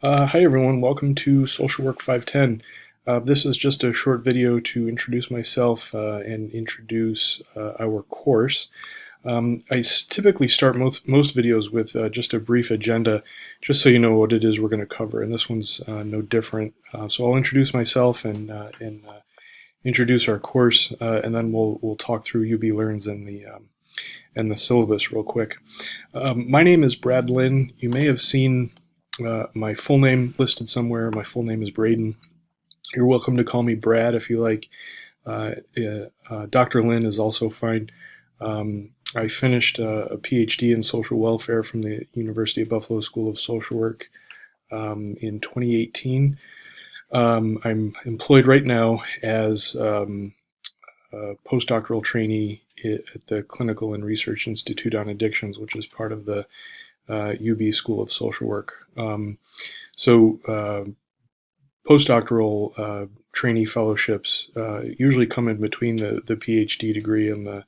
Hi everyone, welcome to Social Work 510. This is just a short video to introduce myself and introduce our course. Typically start most videos with just a brief agenda, just so you know what it is we're going to cover, and this one's no different. So I'll introduce myself and introduce our course, and then we'll talk through UB Learns and the syllabus real quick. My name is Brad Lynn. You may have seen my full name listed somewhere. My full name is Braden. You're welcome to call me Brad if you like. Dr. Lynn is also fine. I finished a PhD in social welfare from the University of Buffalo School of Social Work in 2018. I'm employed right now as a postdoctoral trainee at the Clinical and Research Institute on Addictions, which is part of the UB School of Social Work. Postdoctoral trainee fellowships usually come in between the PhD degree and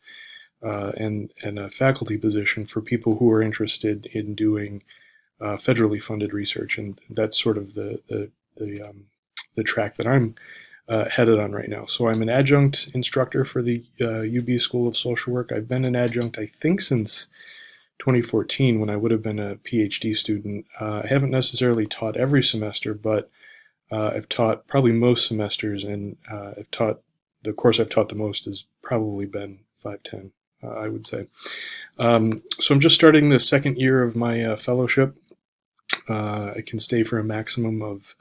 a faculty position for people who are interested in doing federally funded research, and that's sort of the track that I'm headed on right now. So I'm an adjunct instructor for the UB School of Social Work. I've been an adjunct, I think, since 2014, when I would have been a PhD student. I haven't necessarily taught every semester, but I've taught probably most semesters, and the course I've taught the most has probably been 510, I would say. So I'm just starting the second year of my fellowship. I can stay for a maximum of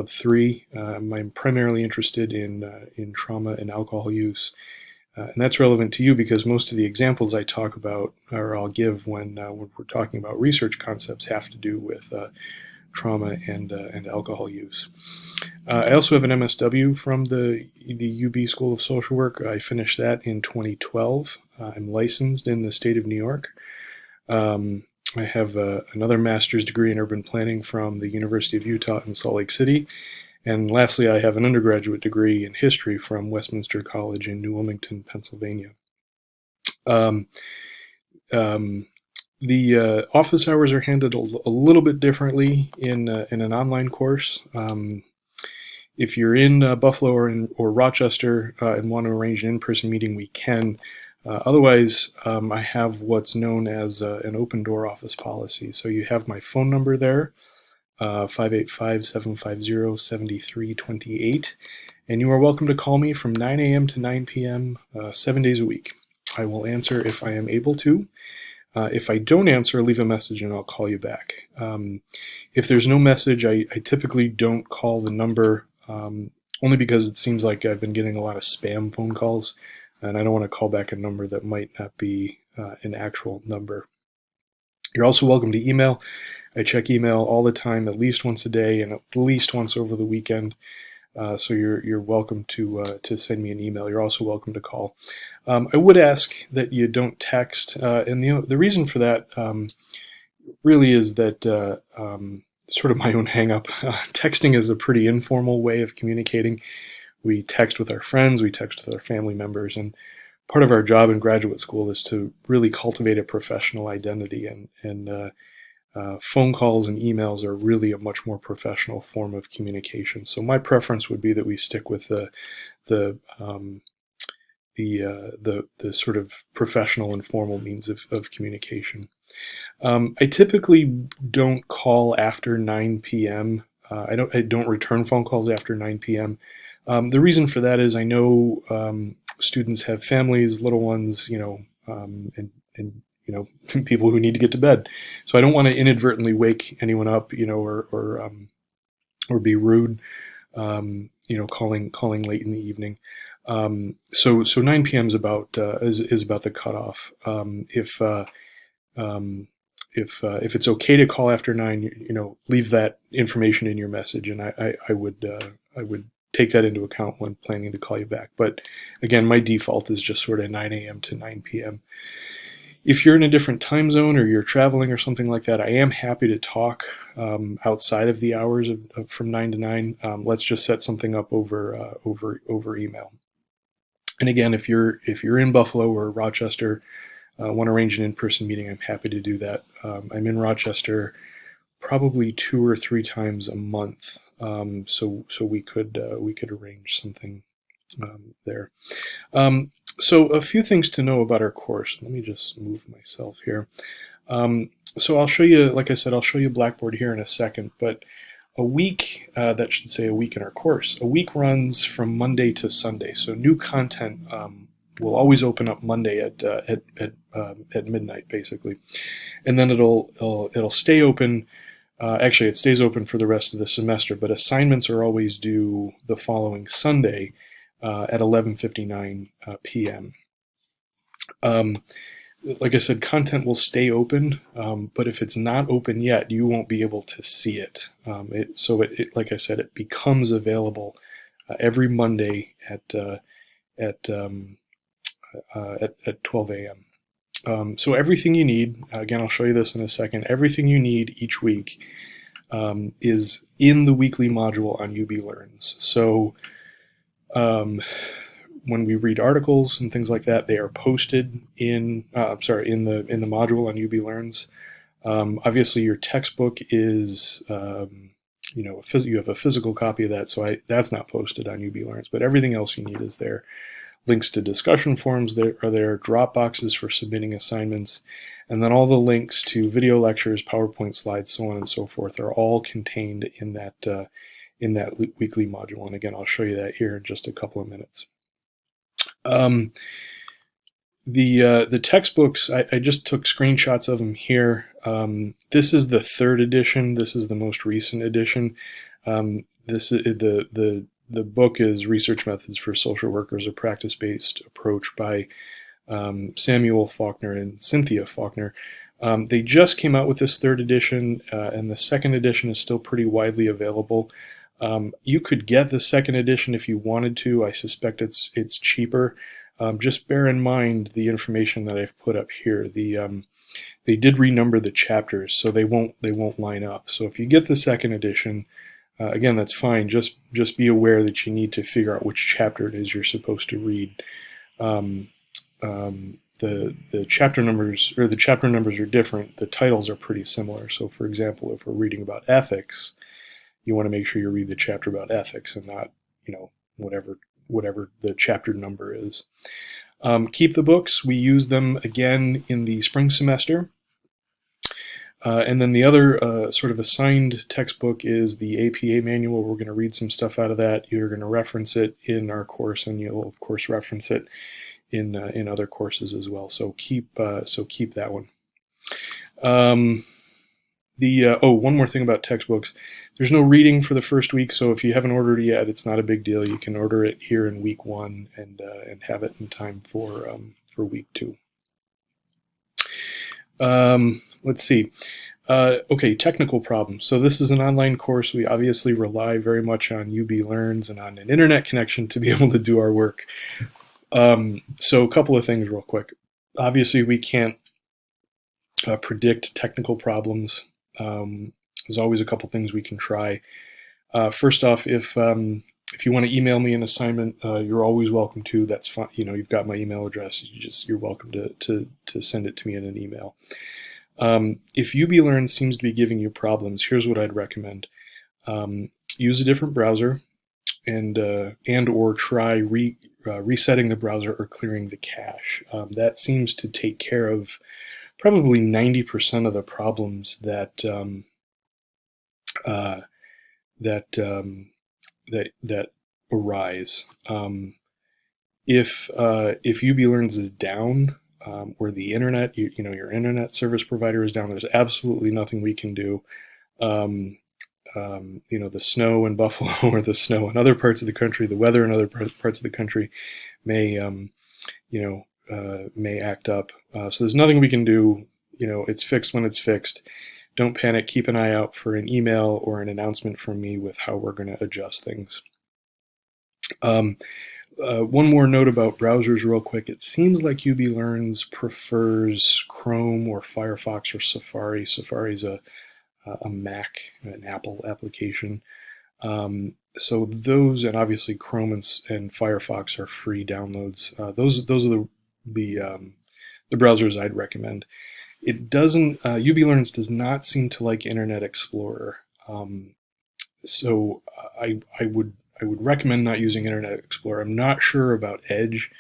3. I'm primarily interested in trauma and alcohol use. And that's relevant to you because most of the examples I talk about, or I'll give when we're talking about research concepts, have to do with trauma and alcohol use. I also have an MSW from the UB School of Social Work. I finished that in 2012. I'm licensed in the state of New York. I have another master's degree in urban planning from the University of Utah in Salt Lake City. And lastly, I have an undergraduate degree in history from Westminster College in New Wilmington, Pennsylvania. The office hours are handled a little bit differently in an online course. If you're in Buffalo or Rochester and want to arrange an in-person meeting, we can. Otherwise, I have what's known as an open door office policy. So you have my phone number there. 585-750-7328, and you are welcome to call me from 9 a.m. to 9 p.m. 7 days a week. I will answer if I am able to. If I don't answer, leave a message and I'll call you back. If there's no message, I typically don't call the number, only because it seems like I've been getting a lot of spam phone calls, and I don't want to call back a number that might not be an actual number. You're also welcome to email. I check email all the time, at least once a day and at least once over the weekend. So you're welcome to send me an email. You're also welcome to call. I would ask that you don't text, and the reason for that really is that sort of my own hang-up. Texting is a pretty informal way of communicating. We text with our friends, we text with our family members, and part of our job in graduate school is to really cultivate a professional identity, and phone calls and emails are really a much more professional form of communication. So my preference would be that we stick with the sort of professional and formal means of communication. I typically don't call after 9 p.m. I don't return phone calls after 9 p.m. The reason for that is I know students have families, little ones, and people who need to get to bed. So I don't want to inadvertently wake anyone up, or be rude, calling late in the evening. So 9 p.m. is about the cutoff. If it's okay to call after 9, leave that information in your message, and I would take that into account when planning to call you back. But again, my default is just sort of 9 a.m. to 9 p.m. If you're in a different time zone or you're traveling or something like that, I am happy to talk outside of the hours of from 9 to 9. Let's just set something up over email. And again, if you're in Buffalo or Rochester, want to arrange an in-person meeting, I'm happy to do that. I'm in Rochester probably 2 or 3 times a month. So we could arrange something there. So a few things to know about our course. Let me just move myself here. So I'll show you, like I said, I'll show you Blackboard here in a second, but a week, that should say a week in our course, a week runs from Monday to Sunday. So new content will always open up Monday at midnight, basically. And then it'll stay open. Actually, it stays open for the rest of the semester, but assignments are always due the following Sunday at 11:59 p.m. Like I said, content will stay open, but if it's not open yet, you won't be able to see it. Like I said, it becomes available every Monday at 12 a.m. So everything you need, again, I'll show you this in a second, everything you need each week is in the weekly module on UB Learns. So when we read articles and things like that, they are posted in the module on UB Learns. Obviously, your textbook is you have a physical copy of that, so that's not posted on UB Learns, but everything else you need is there. Links to discussion forums are there, drop boxes for submitting assignments, and then all the links to video lectures, PowerPoint slides, so on and so forth are all contained in that weekly module. And again, I'll show you that here in just a couple of minutes. The textbooks, I just took screenshots of them here. This is the 3rd edition. This is the most recent edition. The book is Research Methods for Social Workers, a Practice-Based Approach by Samuel Faulkner and Cynthia Faulkner. They just came out with this 3rd edition, and the 2nd edition is still pretty widely available. You could get the 2nd edition if you wanted to. I suspect it's cheaper. Just bear in mind the information that I've put up here. They did renumber the chapters, so they won't line up. So if you get the 2nd edition, again, that's fine. Just be aware that you need to figure out which chapter it is you're supposed to read. The chapter numbers are different. The titles are pretty similar. So, for example, if we're reading about ethics, you want to make sure you read the chapter about ethics and not, whatever the chapter number is. Keep the books. We use them again in the spring semester. And then the other sort of assigned textbook is the APA manual. We're going to read some stuff out of that. You're going to reference it in our course, and you'll of course reference it in other courses as well. So keep that one. One more thing about textbooks. There's no reading for the first week, so if you haven't ordered it yet, it's not a big deal. You can order it here in week 1 and have it in time for week 2. Let's see. Okay, technical problems. So this is an online course. We obviously rely very much on UB Learns and on an internet connection to be able to do our work. So a couple of things real quick. Obviously, we can't predict technical problems. There's always a couple things we can try. First off, if you want to email me an assignment, you're always welcome to. That's fine. You've got my email address. You're welcome to send it to me in an email. If UB Learns seems to be giving you problems, here's what I'd recommend. Use a different browser and or try resetting the browser or clearing the cache. That seems to take care of probably 90% of the problems that arise. If UB Learns is down, or the internet, your internet service provider is down, there's absolutely nothing we can do. The snow in Buffalo or the snow in other parts of the country, the weather in other parts of the country may act up. So there's nothing we can do. It's fixed when it's fixed. Don't panic. Keep an eye out for an email or an announcement from me with how we're going to adjust things. One more note about browsers real quick. It seems like UB Learns prefers Chrome or Firefox or Safari. Safari's a Mac, an Apple application. So those, and obviously Chrome and Firefox are free downloads. Those are the browsers I'd recommend. It doesn't, UB Learns does not seem to like Internet Explorer. So I would recommend not using Internet Explorer. I'm not sure about Edge.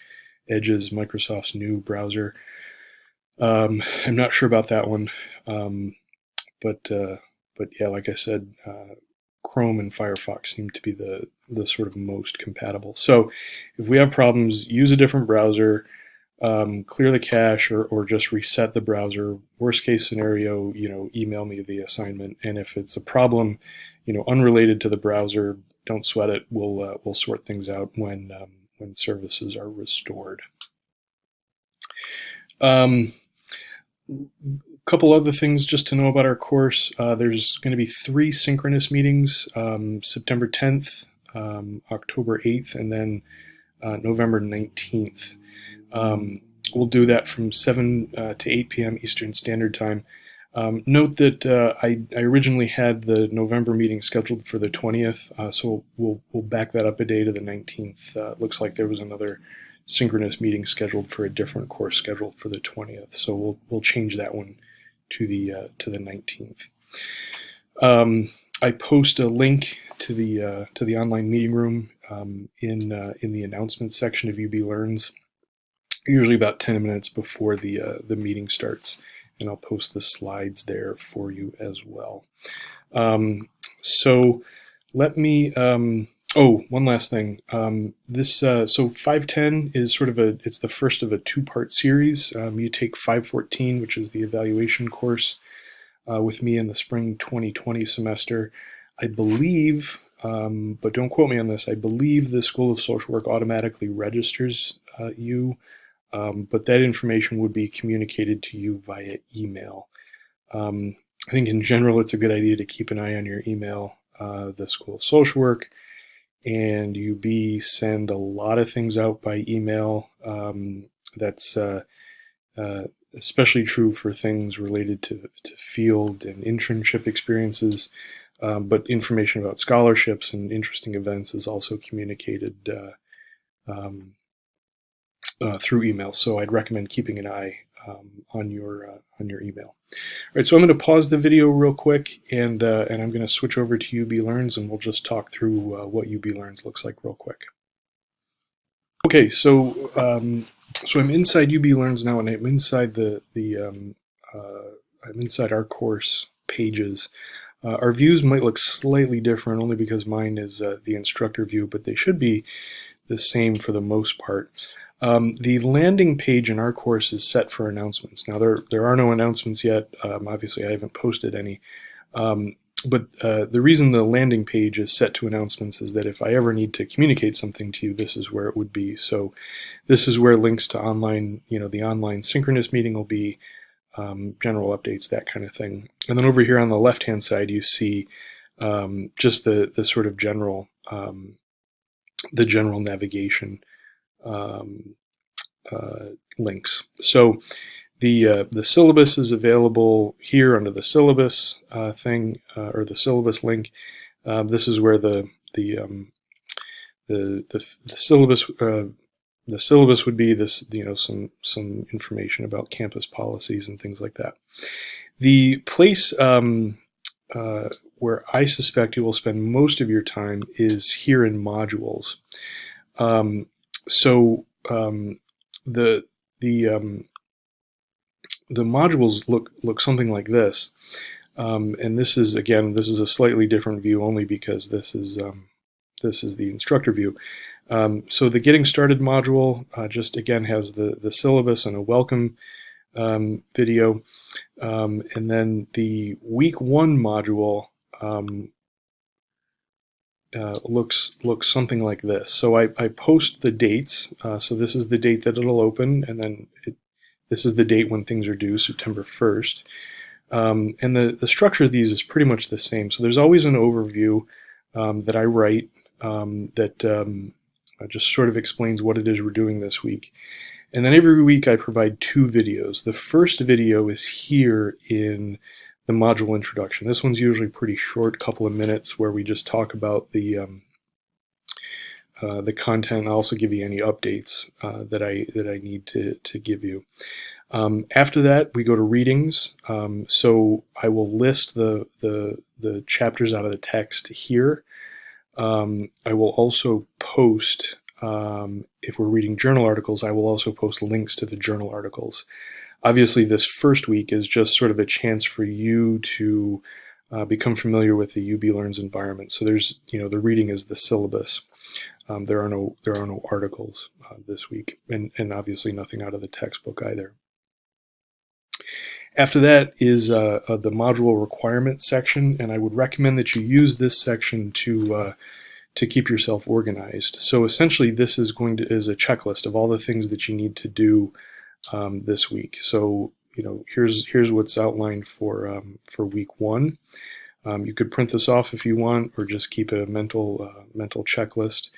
Edge is Microsoft's new browser. I'm not sure about that one. Um, but yeah, like I said, Chrome and Firefox seem to be the sort of most compatible. So if we have problems, use a different browser, clear the cache, or just reset the browser. Worst case scenario, email me the assignment. And if it's a problem, unrelated to the browser, don't sweat it. We'll sort things out when services are restored. Couple other things just to know about our course. There's going to be 3 synchronous meetings, September 10th, October 8th, and then November 19th. We'll do that from 7 to 8 p.m. Eastern Standard Time. Note that I originally had the November meeting scheduled for the 20th, so we'll back that up a day to the 19th. Looks like there was another synchronous meeting scheduled for a different course scheduled for the 20th, so we'll change that one to the 19th. I post a link to the online meeting room in the announcements section of UB Learns, usually about 10 minutes before the meeting starts, and I'll post the slides there for you as well. So let me. One last thing. So 510 is sort of it's the first of a 2-part series. You take 514, which is the evaluation course, with me in the spring 2020 semester. I believe, but don't quote me on this, I believe the School of Social Work automatically registers you, but that information would be communicated to you via email. I think in general it's a good idea to keep an eye on your email. The School of Social Work and UB send a lot of things out by email. That's especially true for things related to field and internship experiences, but information about scholarships and interesting events is also communicated through email. So I'd recommend keeping an eye on your email. All right, so I'm going to pause the video real quick, and I'm going to switch over to UB Learns, and we'll just talk through what UB Learns looks like real quick. Okay, so I'm inside UB Learns now, and I'm inside I'm inside our course pages. Our views might look slightly different, only because mine is the instructor view, but they should be the same for the most part. The landing page in our course is set for announcements. Now, there are no announcements yet. Obviously, I haven't posted any. But the reason the landing page is set to announcements is that if I ever need to communicate something to you, this is where it would be. So this is where links to online, the online synchronous meeting will be, general updates, that kind of thing. And then over here on the left-hand side, you see just the sort of general navigation links. So the syllabus is available here under the syllabus thing, or the syllabus link. This is where the syllabus the syllabus would be this, some information about campus policies and things like that. The place where I suspect you will spend most of your time is here in modules. The modules look something like this, and this is a slightly different view only because this is the instructor view. So the Getting Started module just again has the syllabus and a welcome video, and then the week 1 module looks something like this. So I post the dates. So this is the date that it'll open, and then this is the date when things are due, September 1st. And the structure of these is pretty much the same. So there's always an overview that I write that just sort of explains what it is we're doing this week. And then every week I provide 2 videos. The first video is here in the module introduction. This one's usually pretty short, couple of minutes, where we just talk about the content. I'll also give you any updates that I need to give you. After that, we go to readings. So I will list the chapters out of the text here. I will also post, if we're reading journal articles, I will also post links to the journal articles. Obviously, this first week is just sort of a chance for you to become familiar with the UB Learns environment. So there's, the reading is the syllabus. There are no articles this week, and obviously nothing out of the textbook either. After that is the module requirements section, and I would recommend that you use this section to keep yourself organized. So essentially, this is is a checklist of all the things that you need to do this week. So here's what's outlined for week 1. You could print this off if you want, or just keep a mental checklist.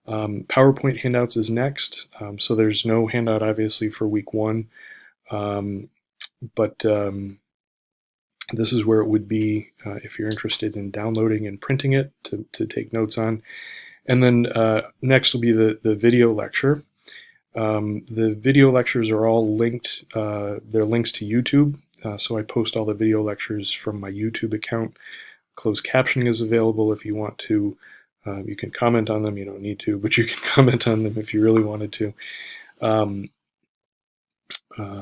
PowerPoint handouts is next. So there's no handout obviously for week 1, but this is where it would be if you're interested in downloading and printing it to take notes on. And then next will be the video lecture. The video lectures are all linked. They're links to YouTube. So I post all the video lectures from my YouTube account. Closed captioning is available if you want to. You can comment on them. You don't need to, but you can comment on them if you really wanted to.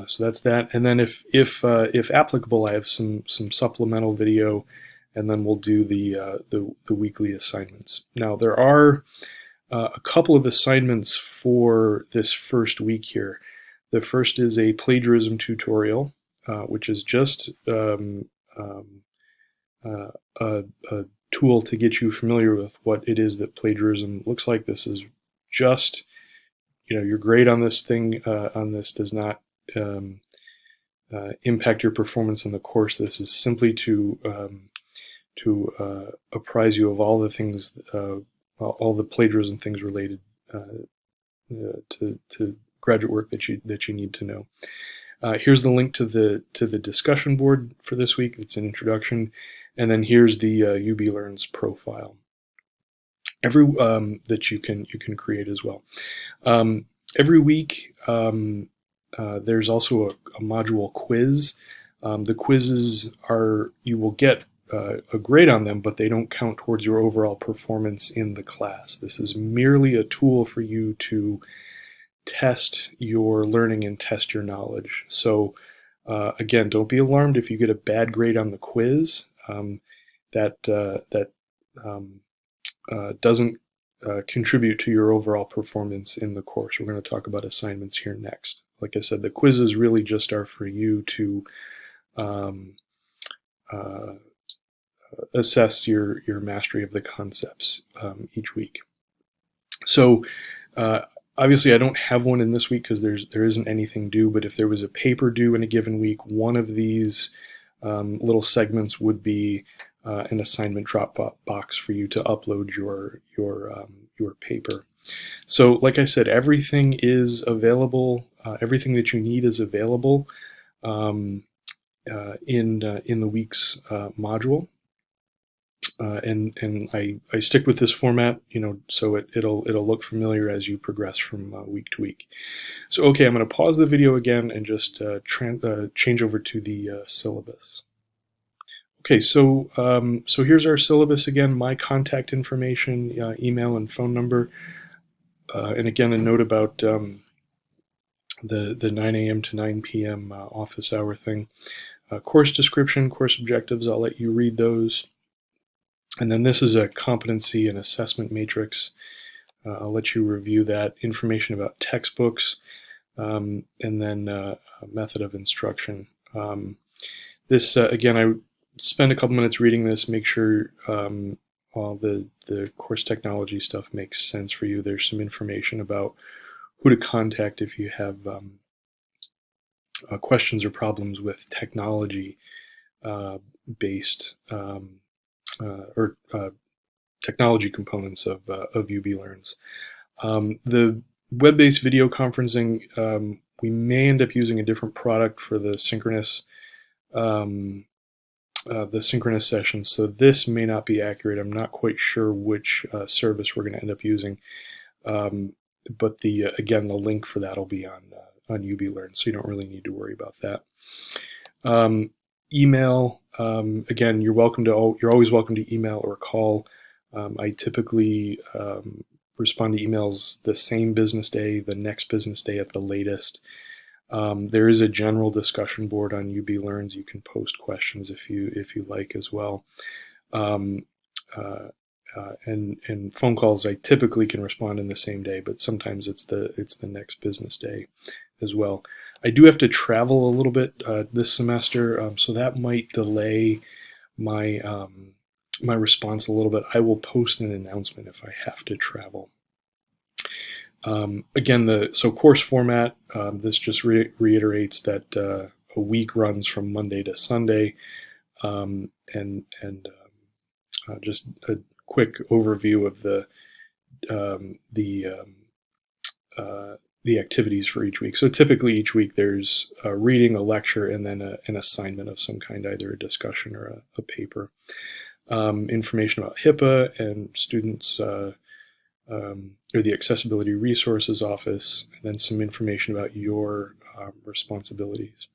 So that's that. And then if applicable, I have some supplemental video, and then we'll do the weekly assignments. Now there are a couple of assignments for this first week here. The first is a plagiarism tutorial, which is just a tool to get you familiar with what it is that plagiarism looks like. This is just, your grade on this thing, on this does not impact your performance in the course. This is simply to apprise you of all the things, all the plagiarism things related to graduate work that you need to know. Here's the link to the discussion board for this week. It's an introduction, and then here's the UB Learns profile. Every that you can create as well. Every week there's also a module quiz. The quizzes you will get a grade on them, but they don't count towards your overall performance in the class. This is merely a tool for you to test your learning and test your knowledge. So again, don't be alarmed if you get a bad grade on the quiz. That doesn't contribute to your overall performance in the course. We're going to talk about assignments here next. Like I said, the quizzes really just are for you to assess your mastery of the concepts each week. So obviously I don't have one in this week because there isn't anything due, but if there was a paper due in a given week, one of these little segments would be an assignment drop box for you to upload your paper. So like I said, everything is available. Everything that you need is available in the week's module. And I stick with this format, so it'll look familiar as you progress from week to week. So okay, I'm going to pause the video again and just change over to the syllabus. Okay, so here's our syllabus again. My contact information, email and phone number, and again a note about the 9 a.m. to 9 p.m. Office hour thing. Course description, course objectives. I'll let you read those. And then this is a competency and assessment matrix. I'll let you review that. Information about textbooks, and then method of instruction. This again, I spend a couple minutes reading this. Make sure all the course technology stuff makes sense for you. There's some information about who to contact if you have questions or problems with technology based or technology components of UB Learns. The web-based video conferencing, we may end up using a different product for the synchronous sessions, so this may not be accurate. I'm not quite sure which service we're going to end up using, but again, the link for that will be on UB Learn, so you don't really need to worry about that. Email, again, you're always welcome to email or call. I typically respond to emails the same business day, the next business day at the latest. There is a general discussion board on UB Learns. You can post questions if you like as well. And phone calls I typically can respond in the same day, but sometimes it's the next business day as well. I do have to travel a little bit this semester, so that might delay my my response a little bit. I will post an announcement if I have to travel. Again, so course format, this just reiterates that a week runs from Monday to Sunday, and just a quick overview of the activities for each week. So typically each week there's a reading, a lecture, and then an assignment of some kind, either a discussion or a paper. Information about HIPAA and students, or the Accessibility Resources Office, and then some information about your responsibilities.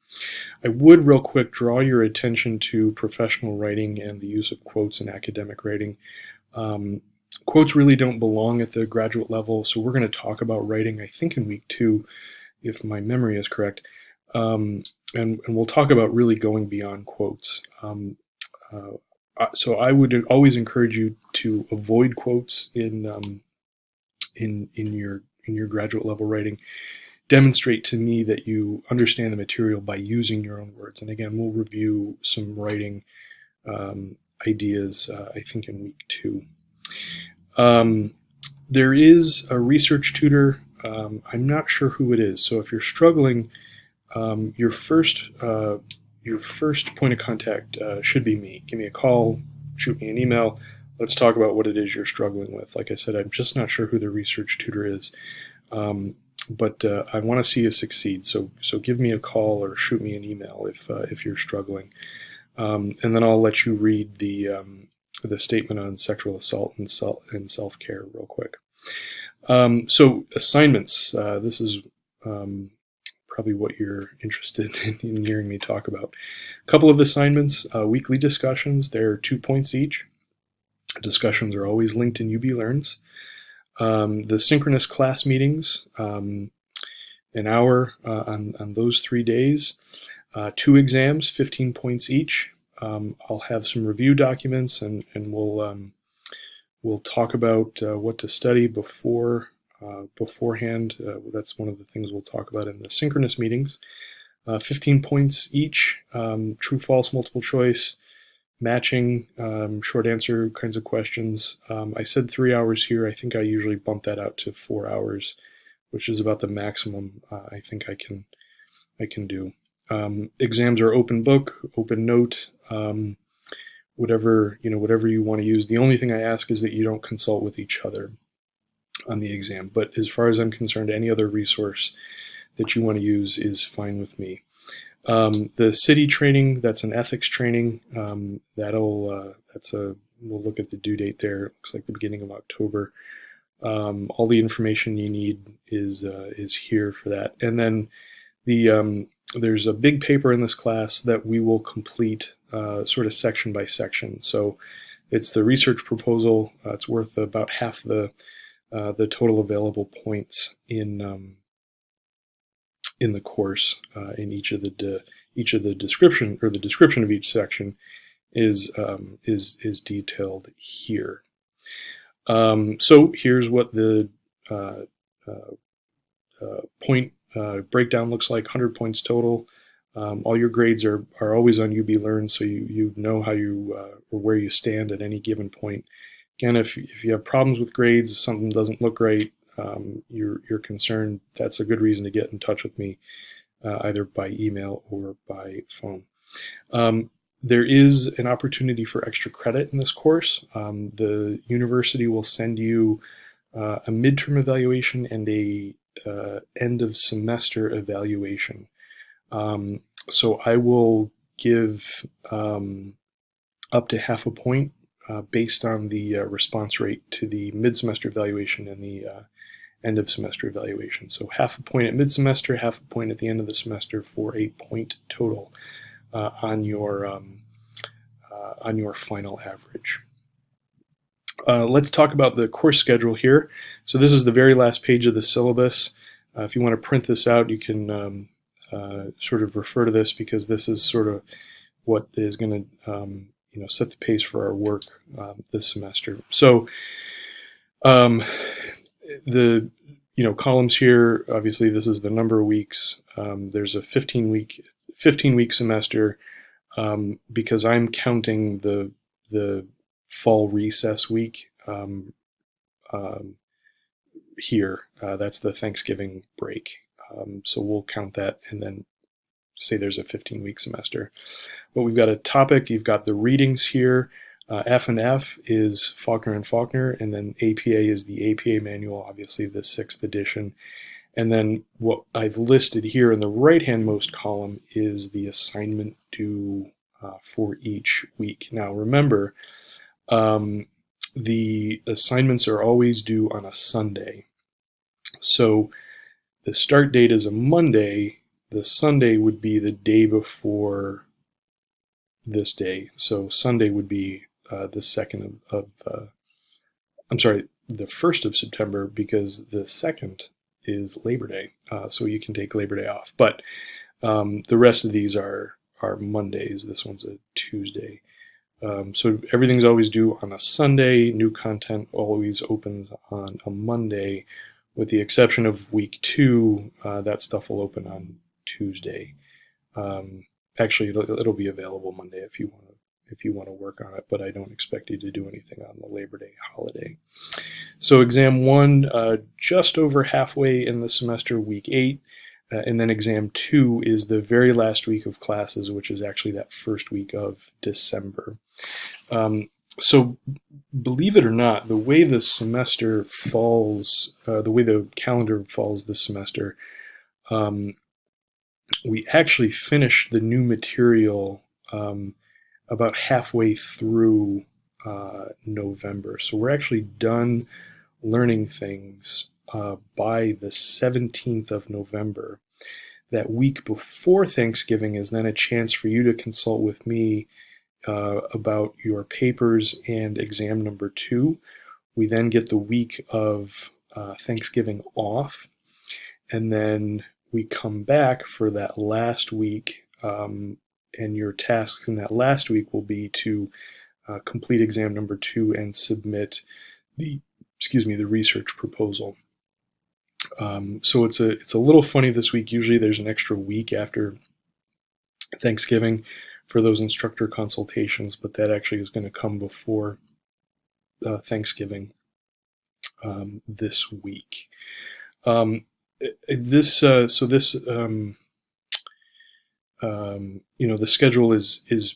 I would real quick draw your attention to professional writing and the use of quotes in academic writing. Quotes really don't belong at the graduate level, so we're going to talk about writing, I think, in week 2, if my memory is correct. And we'll talk about really going beyond quotes. So I would always encourage you to avoid quotes in your graduate level writing. Demonstrate to me that you understand the material by using your own words. And again, we'll review some writing ideas, I think, in week 2. There is a research tutor. I'm not sure who it is. So if you're struggling, your first point of contact should be me. Give me a call, shoot me an email. Let's talk about what it is you're struggling with. Like I said, I'm just not sure who the research tutor is, but I want to see you succeed. So give me a call or shoot me an email if you're struggling, and then I'll let you read the statement on sexual assault and self-care real quick. So assignments. This is probably what you're interested in hearing me talk about. A couple of assignments, weekly discussions. They're 2 points each. Discussions are always linked in UB Learns. The synchronous class meetings, an hour on those 3 days. 2 exams, 15 points each. I'll have some review documents, and we'll talk about what to study beforehand. That's one of the things we'll talk about in the synchronous meetings. 15 points each, true, false, multiple choice, matching, short answer kinds of questions. I said 3 hours here. I think I usually bump that out to 4 hours, which is about the maximum I think I can do. Exams are open book, open note, whatever you want to use. The only thing I ask is that you don't consult with each other on the exam. But as far as I'm concerned, any other resource that you want to use is fine with me. The city training, that's an ethics training. We'll look at the due date there. It looks like the beginning of October. All the information you need is here for that. And then there's a big paper in this class that we will complete sort of section by section. So it's the research proposal. It's worth about half the total available points in the course. In each of the description, or the description of each section is detailed here. So here's what the point breakdown looks like. 100 points total. All your grades are always on UB Learn, so you know how you or where you stand at any given point. Again, if you have problems with grades, something doesn't look right, you're concerned, that's a good reason to get in touch with me, either by email or by phone. There is an opportunity for extra credit in this course. The university will send you a midterm evaluation and a end of semester evaluation. So I will give up to half a point based on the response rate to the mid-semester evaluation and end of semester evaluation. So half a point at mid-semester, half a point at the end of the semester for a point total on your final average. Let's talk about the course schedule here. So this is the very last page of the syllabus. If you want to print this out, you can sort of refer to this, because this is sort of what is going to set the pace for our work this semester. So the columns here, obviously this is the number of weeks. There's a 15-week semester because I'm counting the fall recess week here. That's the Thanksgiving break. So we'll count that and then say there's a 15-week semester. But we've got a topic. You've got the readings here. F&F is Faulkner and Faulkner, and then APA is the APA manual, obviously the 6th edition. And then what I've listed here in the right-handmost column is the assignment due for each week. Now remember, the assignments are always due on a Sunday. So the start date is a Monday. The Sunday would be the day before this day. So Sunday would be the 1st of September, because the 2nd is Labor Day. So you can take Labor Day off. But the rest of these are Mondays. This one's a Tuesday. So everything's always due on a Sunday. New content always opens on a Monday, with the exception of week 2. That stuff will open on Tuesday. Actually, it'll be available Monday if you want to work on it, but I don't expect you to do anything on the Labor Day holiday. So exam 1, just over halfway in the semester, week 8. And then exam 2 is the very last week of classes, which is actually that first week of December. So believe it or not, the way the semester falls, the way the calendar falls this semester, we actually finished the new material about halfway through November. So we're actually done learning things by the 17th of November. That week before Thanksgiving is then a chance for you to consult with me about your papers and exam number 2. We then get the week of Thanksgiving off, and then we come back for that last week, and your tasks in that last week will be to complete exam number 2 and submit the research proposal. So it's a little funny this week. Usually there's an extra week after Thanksgiving for those instructor consultations, but that actually is going to come before Thanksgiving this week. The schedule is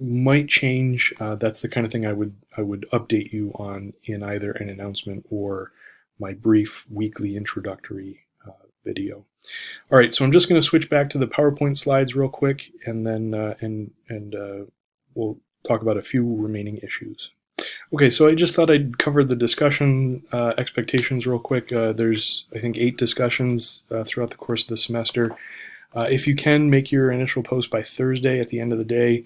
might change. That's the kind of thing I would update you on in either an announcement or my brief weekly introductory video. All right, so I'm just going to switch back to the PowerPoint slides real quick, and then we'll talk about a few remaining issues. Okay, so I just thought I'd cover the discussion expectations real quick. There's, I think, 8 discussions throughout the course of the semester. If you can, make your initial post by Thursday at the end of the day.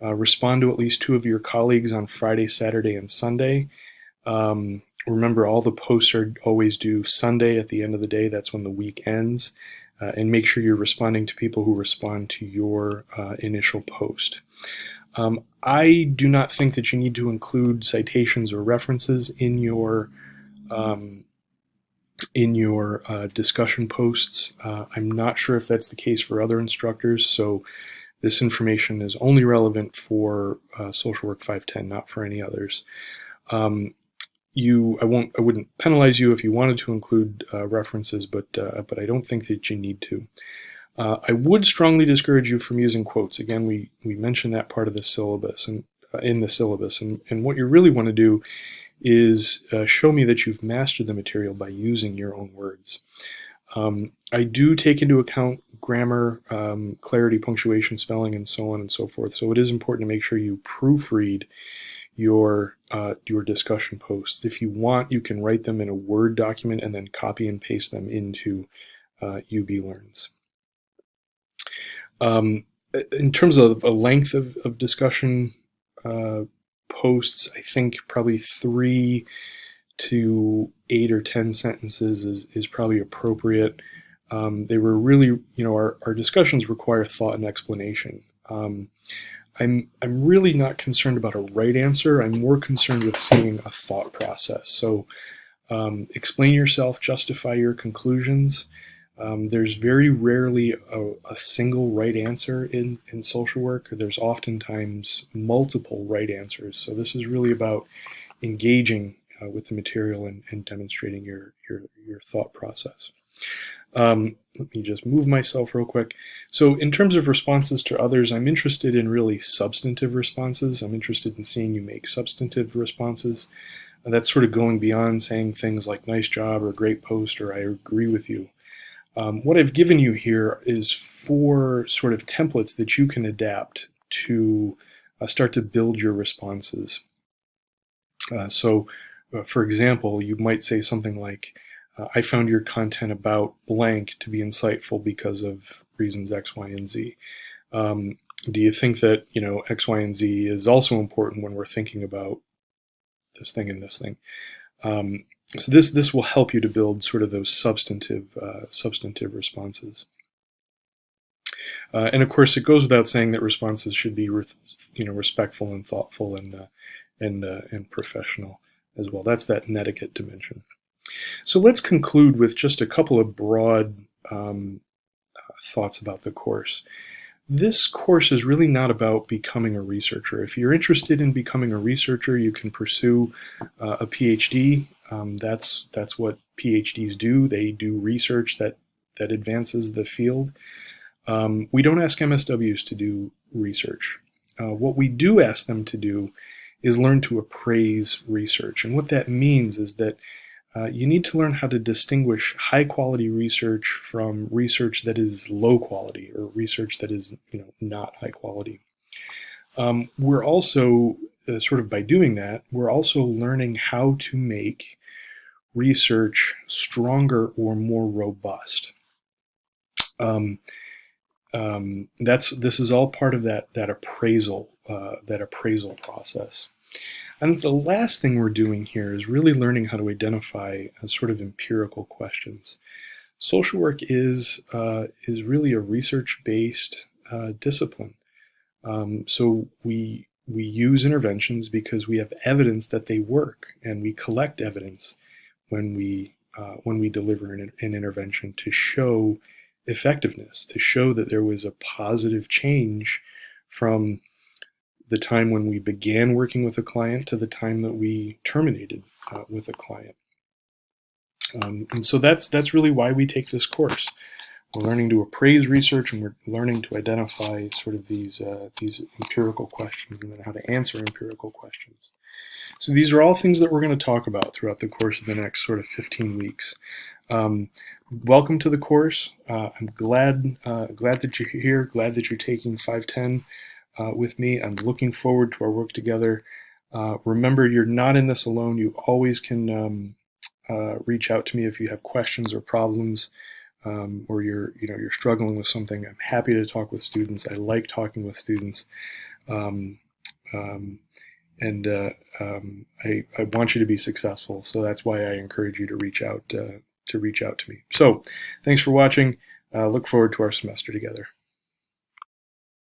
Respond to at least 2 of your colleagues on Friday, Saturday, and Sunday. Remember, all the posts are always due Sunday at the end of the day. That's when the week ends. And make sure you're responding to people who respond to your initial post. I do not think that you need to include citations or references in your discussion posts. I'm not sure if that's the case for other instructors, so this information is only relevant for Social Work 510, not for any others. I wouldn't penalize you if you wanted to include references, but I don't think that you need to. I would strongly discourage you from using quotes. Again, we mentioned that part of the syllabus and in the syllabus, and what you really want to do is show me that you've mastered the material by using your own words. I do take into account grammar, clarity, punctuation, spelling, and so on and so forth. So it is important to make sure you proofread your discussion posts. If you want, you can write them in a Word document and then copy and paste them into UB Learns. In terms of a length of discussion posts, I think probably 3 to 8 or 10 sentences is probably appropriate. They were really, our discussions require thought and explanation. I'm really not concerned about a right answer. I'm more concerned with seeing a thought process. So explain yourself, justify your conclusions. There's very rarely a single right answer in social work. There's oftentimes multiple right answers. So this is really about engaging with the material and demonstrating your thought process. Let me just move myself real quick. So in terms of responses to others, I'm interested in really substantive responses. I'm interested in seeing you make substantive responses. And that's sort of going beyond saying things like nice job or great post or I agree with you. What I've given you here is 4 sort of templates that you can adapt to start to build your responses. For example, you might say something like, I found your content about blank to be insightful because of reasons X, Y, and Z. Do you think that X, Y, and Z is also important when we're thinking about this thing and this thing? So this will help you to build sort of those substantive responses. And of course, it goes without saying that responses should be respectful and thoughtful and professional as well. That's that netiquette dimension. So let's conclude with just a couple of broad thoughts about the course. This course is really not about becoming a researcher. If you're interested in becoming a researcher, you can pursue a PhD. That's what PhDs do. They do research that advances the field. We don't ask MSWs to do research. What we do ask them to do is learn to appraise research. And what that means is that you need to learn how to distinguish high-quality research from research that is low quality or research that is not high quality. We're also, sort of by doing that, we're also learning how to make research stronger or more robust. This is all part of that appraisal process. And the last thing we're doing here is really learning how to identify sort of empirical questions. Social work is really a research-based discipline. So we use interventions because we have evidence that they work, and we collect evidence when we deliver an intervention to show effectiveness, to show that there was a positive change from the time when we began working with a client to the time that we terminated with a client. And so that's really why we take this course. We're learning to appraise research, and we're learning to identify sort of these empirical questions and then how to answer empirical questions. So these are all things that we're going to talk about throughout the course of the next sort of 15 weeks. Welcome to the course. I'm glad that you're here, glad that you're taking 510 with me. I'm looking forward to our work together. Remember, you're not in this alone. You always can reach out to me if you have questions or problems, or you're struggling with something. I'm happy to talk with students. I like talking with students, and I want you to be successful. So that's why I encourage you to reach out to me. So thanks for watching. Look forward to our semester together.